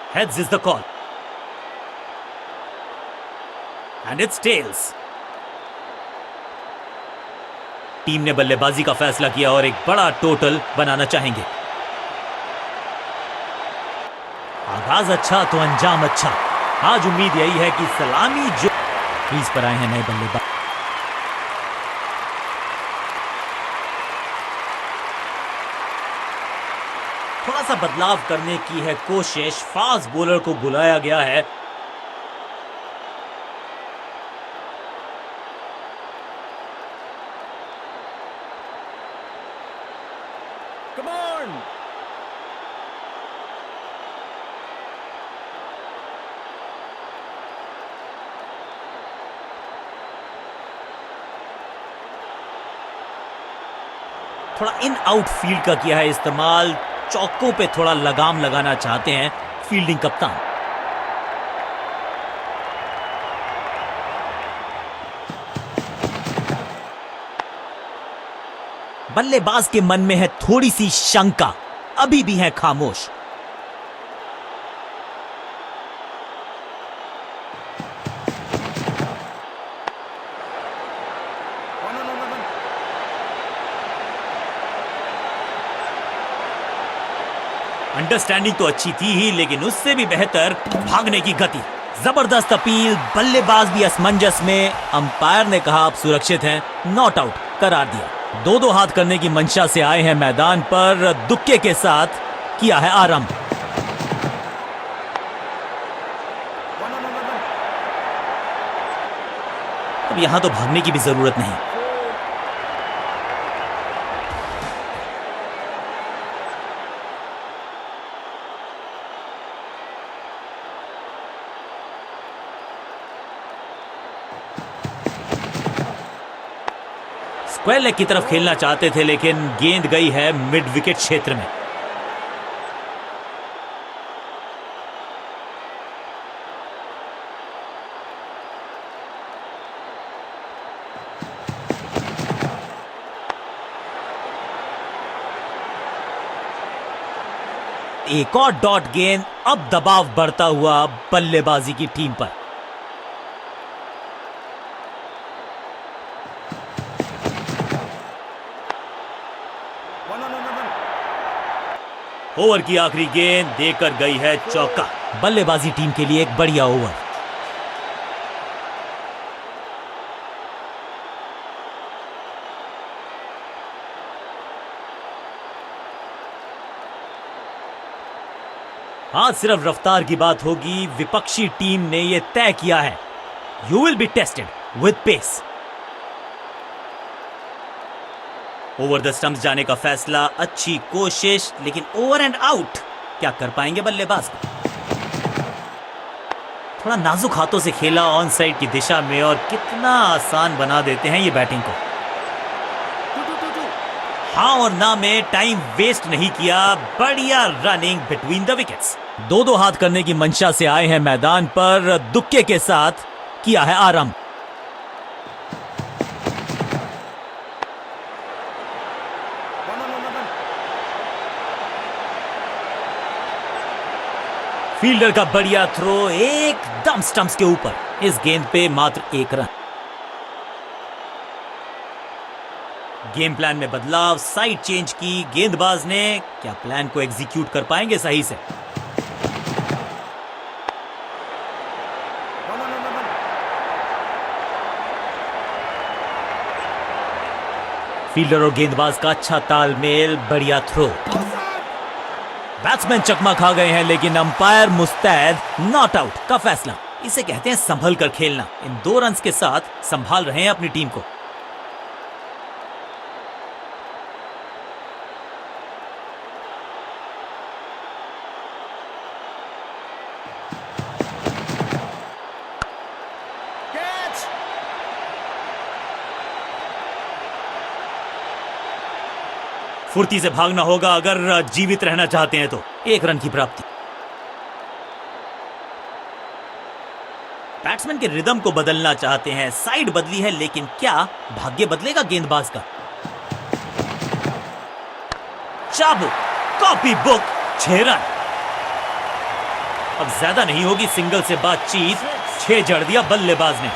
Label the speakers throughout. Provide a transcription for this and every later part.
Speaker 1: Heads is the call. And it's tails. Team ने बल्लेबाजी का फैसला किया और एक बड़ा टोटल बनाना चाहेंगे। आगाज अच्छा तो अंजाम अच्छा। आज उम्मीद यही है कि सलामी जो क्रीज पर आए हैं नए बल्लेबाज। थोड़ा सा बदलाव करने की है कोशिश। फास्ट बॉलर को बुलाया गया है।
Speaker 2: Come on!
Speaker 1: थोड़ा इन आउट फील्ड का किया है इस्तेमाल। चौकों पे थोड़ा लगाम लगाना चाहते हैं फील्डिंग कप्तान। बल्लेबाज के मन में है थोड़ी सी शंका, अभी भी है खामोश। अंडरस्टैंडिंग तो अच्छी थी ही, लेकिन उससे भी बेहतर भागने की गति। जबरदस्त अपील, बल्लेबाज भी असमंजस में। अंपायर ने कहा आप सुरक्षित हैं, नॉट आउट करार दिया। दो हाथ करने की मंशा से आए हैं मैदान पर, दुक्के के साथ किया है आरंभ। अब यहां तो भागने की भी जरूरत नहीं। स्क्वायर लेग की तरफ खेलना चाहते थे, लेकिन गेंद गई है मिड विकेट क्षेत्र में। एक और डॉट गेंद। अब दबाव बढ़ता हुआ बल्लेबाजी की टीम पर। ओवर की आखिरी गेंद देकर गई है चौका। बल्लेबाजी टीम के लिए एक बढ़िया ओवर। आज सिर्फ रफ्तार की बात होगी। विपक्षी टीम ने यह तय किया है, you will be tested with pace. Over the stumps जाने का फैसला, अच्छी कोशिश, लेकिन ओवर एंड आउट। क्या कर पाएंगे बल्लेबाज? थोड़ा नाजुक हाथों से खेला ऑन साइड की दिशा में, और कितना आसान बना देते हैं ये बैटिंग को। हाँ और ना में टाइम वेस्ट नहीं किया। बढ़िया रनिंग बिटवीन द विकेट्स। दो हाथ करने की मंशा से आए हैं मैदान पर, दुक्के के साथ किया है आरंभ। फील्डर का बढ़िया थ्रो एकदम स्टंप्स के ऊपर। इस गेंद पे मात्र एक रन। गेम प्लान में बदलाव, साइड चेंज की गेंदबाज ने। क्या प्लान को एग्जीक्यूट कर पाएंगे सही से? फील्डर और गेंदबाज का अच्छा तालमेल, बढ़िया थ्रो। बैट्समैन चकमा खा गए हैं, लेकिन अंपायर मुस्तैद। नॉट आउट का फैसला। इसे कहते हैं संभल कर खेलना। इन 2 रन्स के साथ संभाल रहे हैं अपनी टीम को। फुर्ती से भागना होगा अगर जीवित रहना चाहते हैं तो। 1 रन की प्राप्ति। बैट्समैन के रिदम को बदलना चाहते हैं। साइड बदली है, लेकिन क्या भाग्य बदलेगा गेंदबाज का? चाबुक, कॉपी बुक, 6 रन। अब ज्यादा नहीं होगी सिंगल से बातचीत, 6 जड़ दिया बल्लेबाज ने।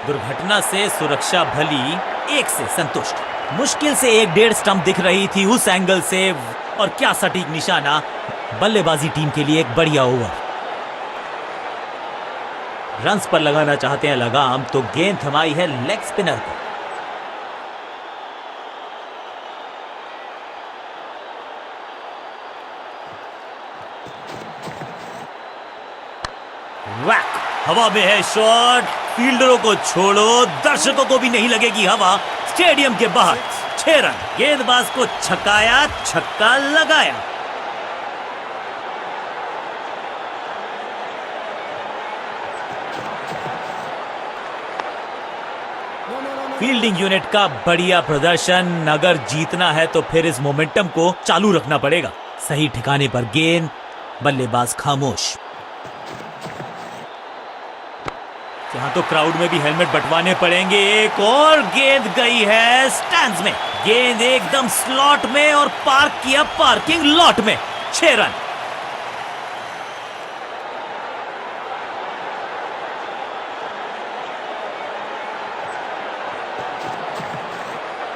Speaker 1: दुर्घटना से सुरक्षा भली, 1 से संतुष्ट। मुश्किल से 1-1.5 स्टंप दिख रही थी उस एंगल से, और क्या सटीक निशाना। बल्लेबाजी टीम के लिए एक बढ़िया ओवर। रन्स पर लगाना चाहते हैं लगाम, तो गेंद थमाई है लेग स्पिनर को। वैक, हवा में है शॉट। फील्डरों को छोड़ो, दर्शकों को भी नहीं लगेगी हवा। स्टेडियम के बाहर 6 रन। गेंदबाज को छकाया, छक्का लगाया। फील्डिंग यूनिट का बढ़िया प्रदर्शन। अगर जीतना है तो फिर इस मोमेंटम को चालू रखना पड़ेगा। सही ठिकाने पर गेंद, बल्लेबाज खामोश। यहां तो क्राउड में भी हेलमेट बंटवाने पड़ेंगे। एक और गेंद गई है स्टैंड्स में। गेंद एकदम स्लॉट में और पार्क किया पार्किंग लॉट में। 6 रन।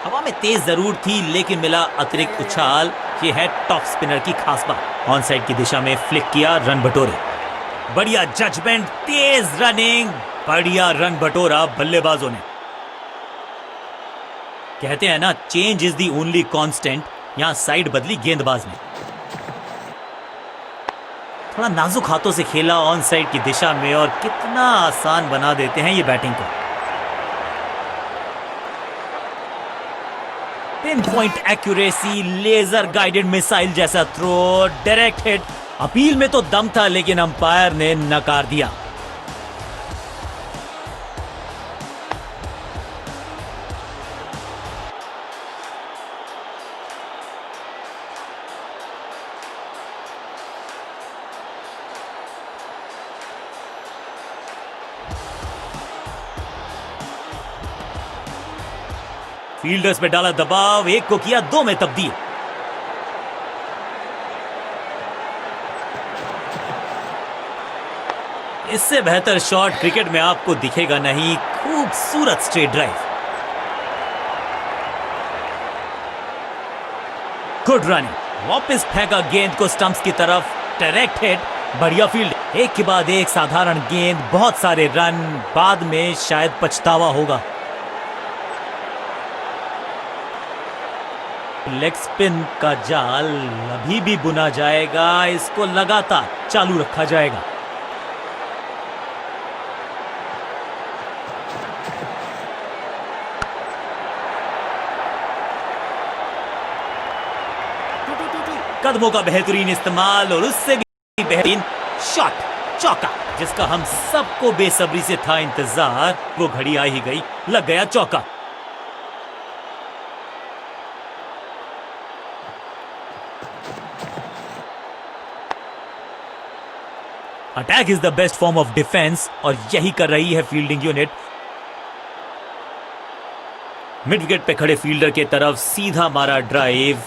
Speaker 1: हवा में तेज जरूर थी, लेकिन मिला अतिरिक्त उछाल। ये है टॉप स्पिनर की खास बात। ऑन साइड की दिशा में फ्लिक किया, रन बटोरे। बढ़िया जजमेंट, तेज रनिंग, बढ़िया रन बटोरा बल्लेबाजों ने। कहते हैं ना, change is the only constant. यहां साइड बदली गेंदबाज ने। थोड़ा नाजुक हाथों से खेला ऑन साइड की दिशा में, और कितना आसान बना देते हैं ये बैटिंग को। Pin point accuracy, laser guided missile जैसा थ्रो, डायरेक्ट हिट। अपील में तो दम था, लेकिन अंपायर ने नकार दिया। फील्डर्स पे डाला दबाव, 1 को किया 2 में तब्दील। इससे बेहतर शॉट क्रिकेट में आपको दिखेगा नहीं। खूबसूरत स्ट्रेट ड्राइव। Good running. वापस फेंका गेंद को स्टंप्स की तरफ, डायरेक्ट हिट। बढ़िया फील्ड। एक के बाद एक साधारण गेंद, बहुत सारे रन। बाद में शायद पछतावा होगा। लेग स्पिन का जाल अभी भी बुना जाएगा। इसको लगातार चालू रखा जाएगा। कदमों का बेहतरीन इस्तेमाल, और उससे भी बेहतरीन शॉट, चौका, जिसका हम सबको बेसब्री से था इंतजार। वो घड़ी आ ही गई, लग गया चौका। Attack is the best form of defence, और यही कर रही है फील्डिंग यूनिट। मिड विकेट पे खड़े फील्डर के तरफ सीधा मारा ड्राइव,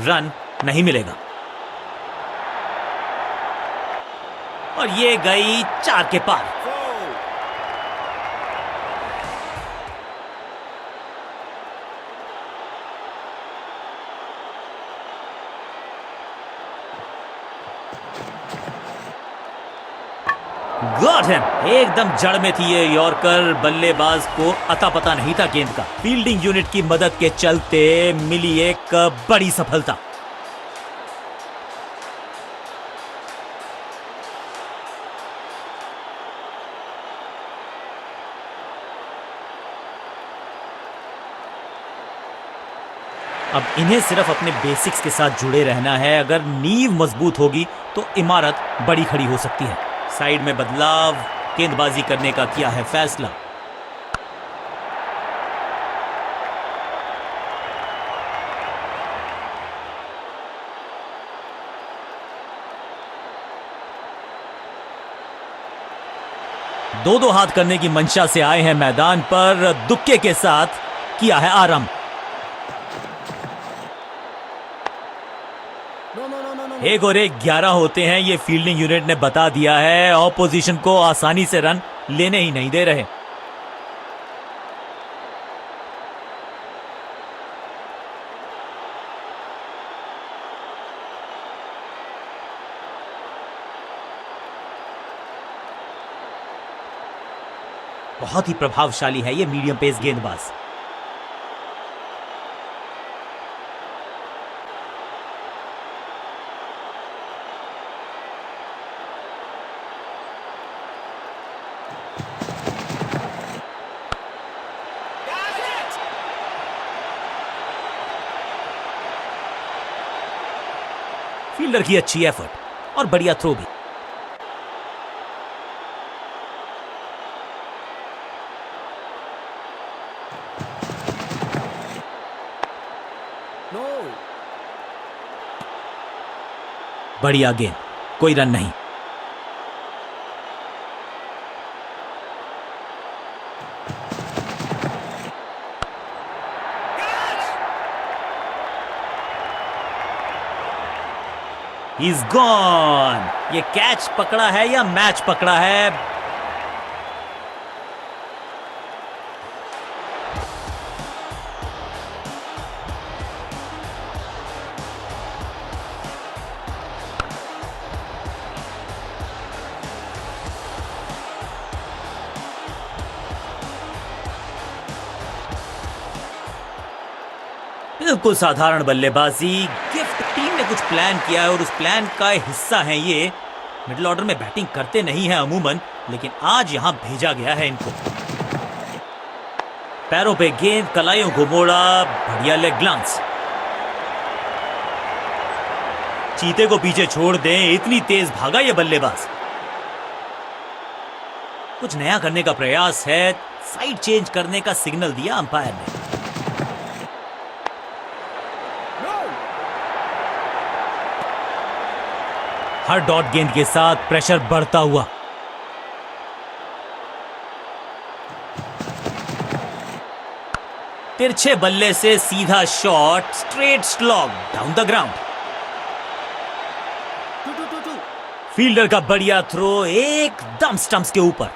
Speaker 1: रन नहीं मिलेगा। और ये गई 4 के पार। Got him. एकदम जड़ में थी ये यॉर्कर। बल्लेबाज को अता पता नहीं था गेंद का। फील्डिंग यूनिट की मदद के चलते मिली एक बड़ी सफलता। अब इन्हें सिर्फ अपने बेसिक्स के साथ जुड़े रहना है। अगर नींव मजबूत होगी तो इमारत बड़ी खड़ी हो सकती है। साइड में बदलाव, गेंदबाजी करने का किया है फैसला। दो दो हाथ करने की मंशा से आए हैं मैदान पर, दुक्के के साथ किया है आरंभ।
Speaker 2: No, no, no, no, no.
Speaker 1: एक और एक 11 होते हैं, ये फील्डिंग यूनिट ने बता दिया है। ऑपोजिशन को आसानी से रन लेने ही नहीं दे रहे। बहुत ही प्रभावशाली है ये मीडियम पेस गेंदबाज। फील्डर की अच्छी एफर्ट और बढ़िया थ्रो भी।
Speaker 2: No.
Speaker 1: बढ़िया गेंद, कोई रन नहीं। He's gone. ये कैच पकड़ा है या मैच पकड़ा है? बिल्कुल साधारण बल्लेबाजी। गिफ्ट टीम ने कुछ प्लान किया है और उस प्लान का हिस्सा है ये। मिडिल ऑर्डर में बैटिंग करते नहीं है अमूमन, लेकिन आज यहां भेजा गया है इनको। पैरों पे गेंद, कलाइयों को मोड़ा, बढ़िया लेग ग्लांस। चीते को पीछे छोड़ दें, इतनी तेज भागा ये बल्लेबाज। कुछ नया करने का प्रयास है, साइड चेंज करने का सिग्नल दिया अंपायर ने। हर डॉट गेंद के साथ प्रेशर बढ़ता हुआ। तिरछे बल्ले से सीधा shot, straight slog down the ground. Fielder का बढ़िया थ्रो एकदम स्टंप्स के ऊपर।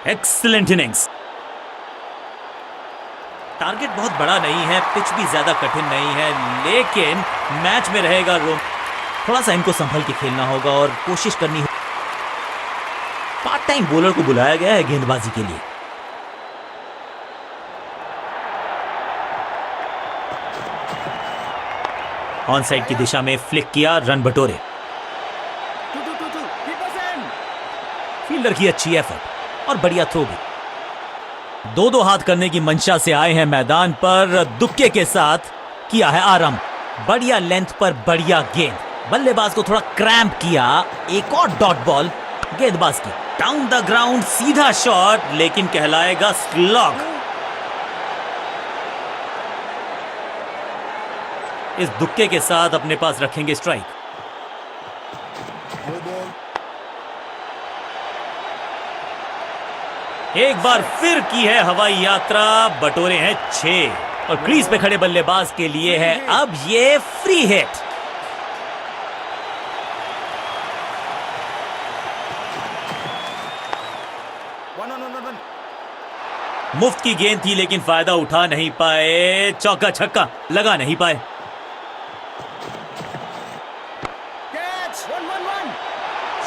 Speaker 1: Excellent innings. टारगेट बहुत बड़ा नहीं है, पिच भी ज्यादा कठिन नहीं है, लेकिन मैच में रहेगा रोम। थोड़ा सा इनको संभल के खेलना होगा और कोशिश करनी होगी। पार्ट टाइम बॉलर को बुलाया गया है गेंदबाजी के लिए। ऑन साइड की दिशा में फ्लिक किया, रन बटोरे। फील्डर की अच्छी एफर्ट और बढ़िया थ्रो भी। दो दो हाथ करने की मंशा से आए हैं मैदान पर, दुक्के के साथ किया है आरंभ। बढ़िया लेंथ पर बढ़िया गेंद, बल्लेबाज को थोड़ा क्रैम्प किया। एक और डॉट बॉल गेंदबाज की, डाउन द ग्राउंड, सीधा शॉट, लेकिन कहलाएगा स्लॉग। इस दुक्के के साथ अपने पास रखेंगे स्ट्राइक। एक बार फिर की है हवाई यात्रा, बटोरे हैं 6 और क्रीज पे खड़े बल्लेबाज के लिए है अब ये फ्री हिट। मुफ्त की गेंद थी लेकिन फायदा उठा नहीं पाए, चौका छक्का लगा नहीं पाए।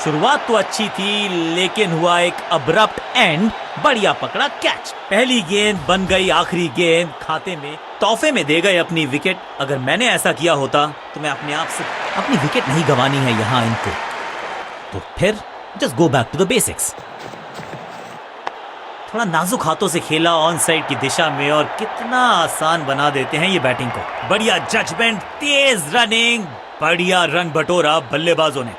Speaker 1: शुरुआत तो अच्छी थी लेकिन हुआ एक अब्रप्ट एंड। बढ़िया पकड़ा कैच, पहली गेंद बन गई आखिरी गेंद, खाते में तोहफे में दे गए अपनी विकेट। अगर मैंने ऐसा किया होता तो मैं अपने आप से अपनी विकेट नहीं गंवानी है यहां इनको, तो फिर just go back to the basics. थोड़ा नाजुक हाथों से खेला ऑन साइड की दिशा में और कितना आसान बना देते हैं ये बैटिंग को। बढ़िया जजमेंट, तेज रनिंग, बढ़िया रन बटोरा बल्लेबाजों ने।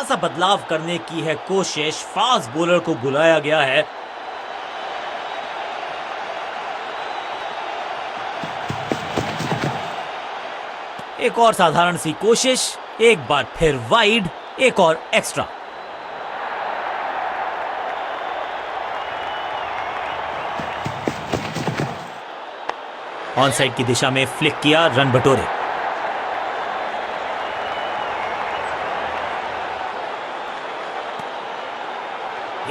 Speaker 1: थोड़ा सा बदलाव करने की है कोशिश, फास्ट बॉलर को बुलाया गया है। एक और साधारण सी कोशिश, एक बार फिर वाइड, एक और एक्स्ट्रा। ऑन साइड की दिशा में फ्लिक किया, रन बटोरे।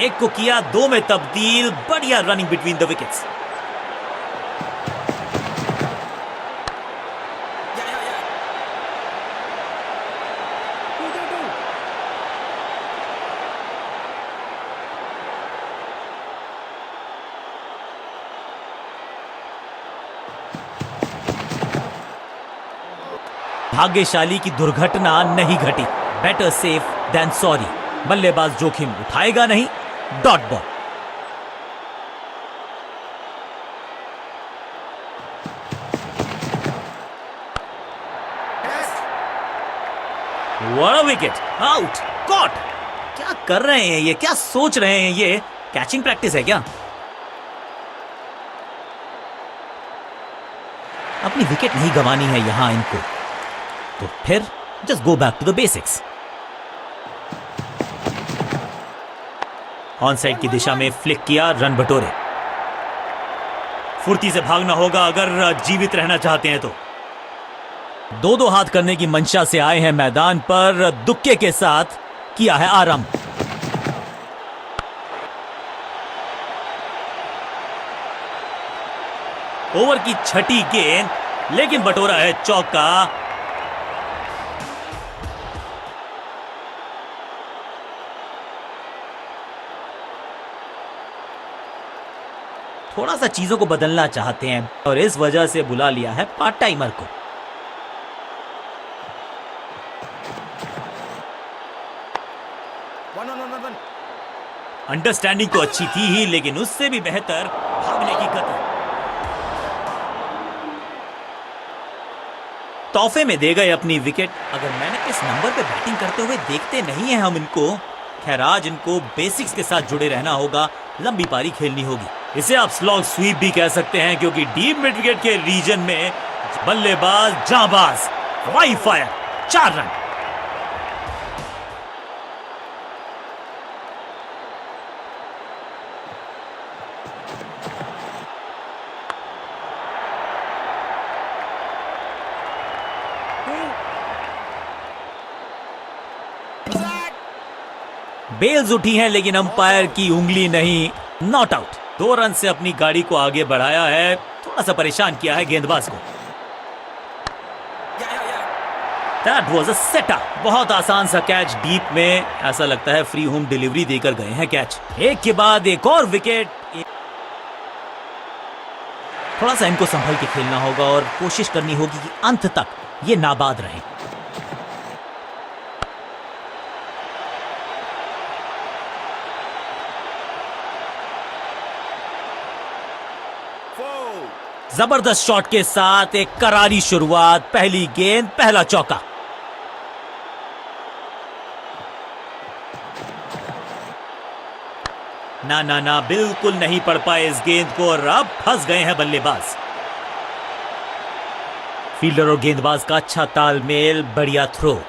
Speaker 1: एक को किया दो में तब्दील, बढ़िया रनिंग बिटवीन द विकेट्स। भाग्यशाली की दुर्घटना नहीं घटी। Better safe than sorry. बल्लेबाज जोखिम उठाएगा नहीं, dot ball. What a wicket, out, caught. क्या कर रहे हैं ये, क्या सोच रहे हैं ये? कैचिंग प्रैक्टिस है क्या? अपनी विकेट नहीं गंवानी है यहां इनको, तो फिर just go back to the basics. On side की दिशा में फ्लिक किया, रन बटोरे। फुर्ती से भागना होगा अगर जीवित रहना चाहते हैं तो। दो दो हाथ करने की मंशा से आए हैं मैदान पर, दुक्के के साथ किया है आराम। ओवर की छठी गेंद, लेकिन बटोरा है चौका। थोड़ा सा चीजों को बदलना चाहते हैं और इस वजह से बुला लिया है पार्ट टाइमर को। अंडरस्टैंडिंग तो अच्छी थी ही, लेकिन उससे भी बेहतर भागने की गति। तोहफे में दे गए अपनी विकेट। अगर मैंने इस नंबर पे बैटिंग करते हुए देखते नहीं है हम इनको, खैर आज इनको बेसिक्स के साथ जुड़े रहना होगा, लंबी पारी खेलनी होगी। इसे आप स्लॉग स्वीप भी कह सकते हैं, क्योंकि डीप मिड विकेट के रीजन में बल्लेबाज जांबाज, वाई फायर, 4 रन। बेल्स उठी हैं, लेकिन अंपायर की उंगली नहीं, नॉट आउट। 2 रन से अपनी गाड़ी को आगे बढ़ाया है, थोड़ा सा परेशान किया है गेंदबाज को। That was a setup। बहुत आसान सा कैच डीप में, ऐसा लगता है फ्री होम डिलीवरी देकर गए हैं कैच। एक के बाद एक और विकेट। थोड़ा सा इनको संभल के खेलना होगा और कोशिश करनी होगी कि अंत तक ये नाबाद रहे। जबरदस्त शॉट के साथ एक करारी शुरुआत, पहली गेंद पहला चौका। ना ना ना, बिल्कुल नहीं पड़ पाए इस गेंद को और अब फंस गए हैं बल्लेबाज। फील्डर और गेंदबाज का अच्छा तालमेल, बढ़िया थ्रो।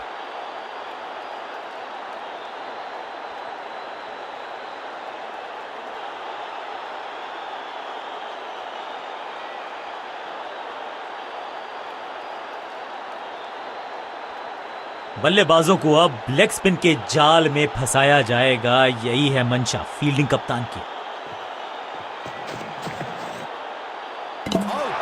Speaker 1: बल्लेबाजों को अब लेग स्पिन के जाल में फंसाया जाएगा, यही है मंशा फील्डिंग कप्तान की।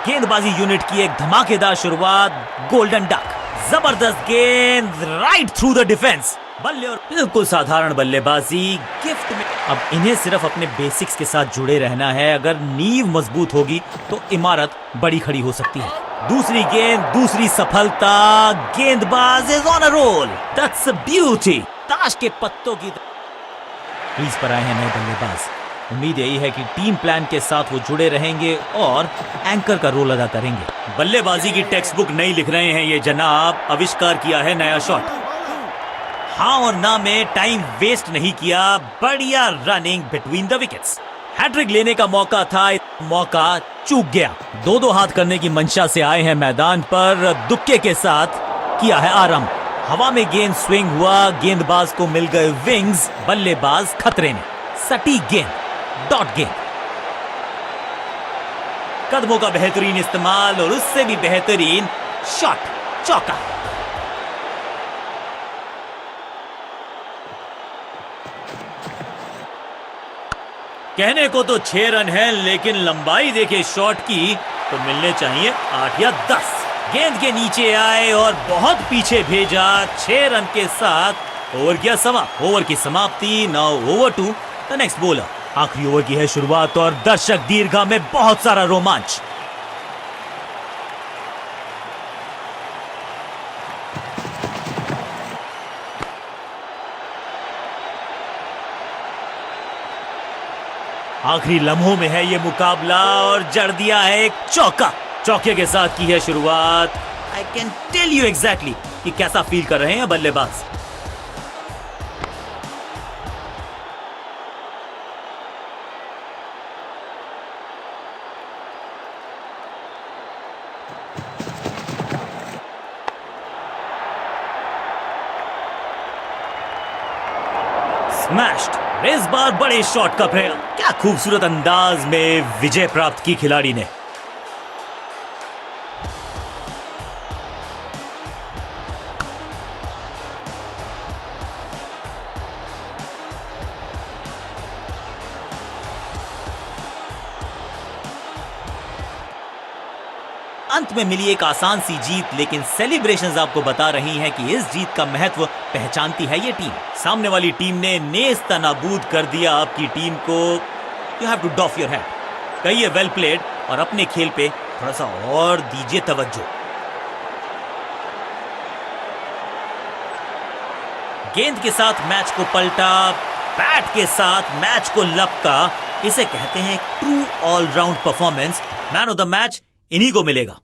Speaker 1: गेंदबाजी यूनिट की एक धमाकेदार शुरुआत, गोल्डन डक। जबरदस्त गेंद, राइट थ्रू द डिफेंस। बल्ले और बिल्कुल साधारण बल्लेबाजी गिफ्ट में। अब इन्हें सिर्फ अपने बेसिक्स के साथ जुड़े रहना है। अगर नींव मजबूत होगी तो इमारत बड़ी खड़ी हो सकती है। दूसरी गेंद, दूसरी सफलता, गेंदबाज is on a roll. That's a beauty. ताश के पत्तों की क्रीज पर आए हैं नए बल्लेबाज। उम्मीद यही है कि टीम प्लान के साथ वो जुड़े रहेंगे और एंकर का रोल अदा करेंगे। बल्लेबाजी की टेक्स्ट बुक नहीं लिख रहे हैं ये जनाब, आविष्कार किया है नया शॉट। हाँ और ना में टाइम वेस्ट नहीं किया, बढ़िया running between the wickets. Hat trick लेने का मौका था, मौका चूक गया। दो दो हाथ करने की मंशा से आए हैं मैदान पर, दुक्के के साथ किया है आरंभ। हवा में गेंद स्विंग हुआ, गेंदबाज को मिल गए विंग्स, बल्लेबाज खतरे में। सटीक गेंद, डॉट गेंद। कदमों का बेहतरीन इस्तेमाल और उससे भी बेहतरीन शॉट, चौका। कहने को तो 6 रन है, लेकिन लंबाई देखे शॉट की तो मिलने चाहिए 8 या 10। गेंद के नीचे आए और बहुत पीछे भेजा। 6 रन के साथ ओवर किया समाप्त। ओवर की समाप्ति। Now over to the next bowler. आखिरी ओवर की है शुरुआत और दर्शक दीर्घा में बहुत सारा रोमांच। आखिरी लम्हों में है ये मुकाबला और जड़ दिया है एक चौका। चौके के साथ की है शुरुआत। I can tell you exactly कि कैसा फील कर रहे हैं बल्लेबाज। स्मैश्ड। इस बार बड़े शॉट का प्रयोग। क्या खूबसूरत अंदाज में विजय प्राप्त की खिलाड़ी ने। अंत में मिली एक आसान सी जीत, लेकिन सेलिब्रेशंस आपको बता रही हैं कि इस जीत का महत्व पहचानती है ये टीम। सामने वाली टीम ने नेस्त नाबूद कर दिया आपकी टीम को। You have to doff your hat. कहिए वेल प्लेड और अपने खेल पे थोड़ा सा और दीजिए तवज्जो। गेंद के साथ मैच को पलटा, बैट के साथ मैच को लपका। इसे कहते हैं true all round performance. Man of the match इन्हीं को मिलेगा।